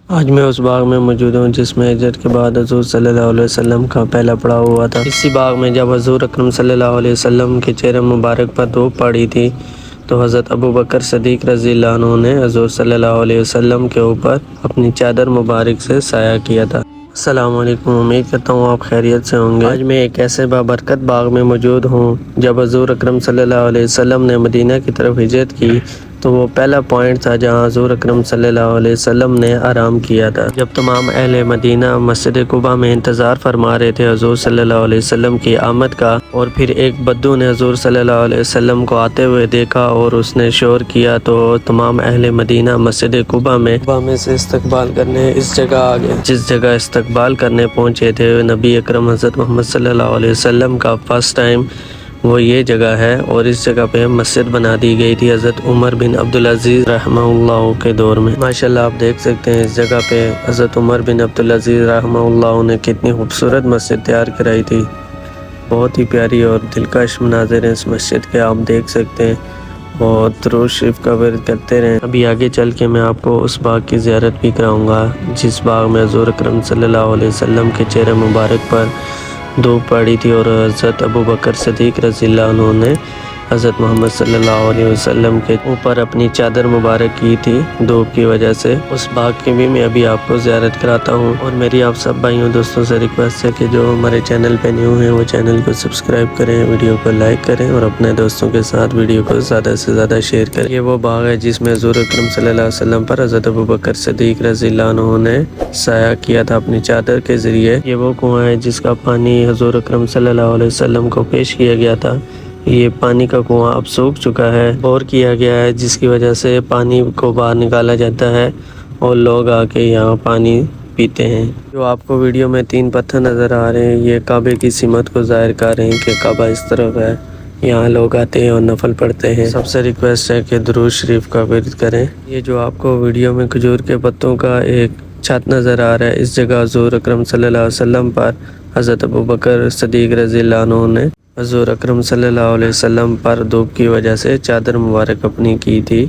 آج میں اس باغ میں موجود ہوں جس میں ہجرت کے بعد حضور صلی اللہ علیہ وسلم کا پہلا پڑاؤ ہوا تھا۔ اسی باغ میں جب حضور اکرم صلی اللہ علیہ وسلم کے چہرے مبارک پر دھوپ پڑی تھی تو حضرت ابو بکر صدیق رضی اللہ عنہ نے حضور صلی اللہ علیہ وسلم کے اوپر اپنی چادر مبارک سے سایہ کیا تھا۔ السلام علیکم، امید کرتا ہوں آپ خیریت سے ہوں گے۔ آج میں ایک ایسے بابرکت باغ میں موجود ہوں جب حضور اکرم صلی اللہ علیہ وسلم نے مدینہ کی طرف ہجرت کی تو وہ پہلا پوائنٹ تھا جہاں حضور اکرم صلی اللہ علیہ وسلم نے آرام کیا تھا۔ جب تمام اہل مدینہ مسجد قباء میں انتظار فرما رہے تھے حضور صلی اللہ علیہ وسلم کی آمد کا، اور پھر ایک بدو نے حضور صلی اللہ علیہ وسلم کو آتے ہوئے دیکھا اور اس نے شور کیا تو تمام اہل مدینہ مسجد قباء میں سے استقبال کرنے اس جگہ آ گئے۔ جس جگہ استقبال کرنے پہنچے تھے نبی اکرم حضرت محمد صلی اللہ علیہ وسلم کا فرسٹ ٹائم وہ یہ جگہ ہے، اور اس جگہ پہ مسجد بنا دی گئی تھی حضرت عمر بن عبدالعزیز رحمہ اللہ کے دور میں۔ ماشاءاللہ آپ دیکھ سکتے ہیں اس جگہ پہ حضرت عمر بن عبدالعزیز رحمہ اللہ نے کتنی خوبصورت مسجد تیار کرائی تھی۔ بہت ہی پیاری اور دلکش مناظر ہیں اس مسجد کے، آپ دیکھ سکتے ہیں، اور درود شریف کا ورد کرتے رہیں۔ ابھی آگے چل کے میں آپ کو اس باغ کی زیارت بھی کراؤں گا جس باغ میں حضور اکرم صلی اللہ علیہ وسلم کے چہرے مبارک پر دھوپ پڑی تھی اور حضرت ابو بکر صدیق رضی اللہ عنہ نے حضرت محمد صلی اللہ علیہ وسلم کے اوپر اپنی چادر مبارک کی تھی دھوپ کی وجہ سے۔ اس باغ کی بھی میں ابھی آپ کو زیارت کراتا ہوں، اور میری آپ سب بھائیوں دوستوں سے ریکویسٹ ہے کہ جو ہمارے چینل پہ نیو ہیں وہ چینل کو سبسکرائب کریں، ویڈیو کو لائک کریں اور اپنے دوستوں کے ساتھ ویڈیو کو زیادہ سے زیادہ شیئر کریں۔ یہ وہ باغ ہے جس میں حضور اکرم صلی اللہ علیہ وسلم پر حضرت ابو بکر صدیق رضی اللہ عنہ نے سایہ کیا تھا اپنی چادر کے ذریعے۔ یہ وہ کنواں ہے جس کا پانی حضور اکرم صلی اللہ علیہ وسلم کو پیش کیا گیا تھا۔ یہ پانی کا کنواں اب سوکھ چکا ہے، بور کیا گیا ہے جس کی وجہ سے پانی کو باہر نکالا جاتا ہے اور لوگ آ کے یہاں پانی پیتے ہیں۔ جو آپ کو ویڈیو میں 3 پتھر نظر آ رہے ہیں یہ کعبے کی سمت کو ظاہر کر رہے ہیں کہ کعبہ اس طرف ہے، یہاں لوگ آتے ہیں اور نفل پڑھتے ہیں۔ سب سے ریکویسٹ ہے کہ درود شریف کا ورد کریں۔ یہ جو آپ کو ویڈیو میں کھجور کے پتوں کا ایک چھت نظر آ رہا ہے، اس جگہ حضور اکرم صلی اللہ علیہ وسلم پر حضرت ابو بکر صدیق رضی اللہ عنہ نے حضور اکرم صلی اللہ علیہ وسلم پر دھوپ کی وجہ سے چادر مبارک اپنی کی تھی۔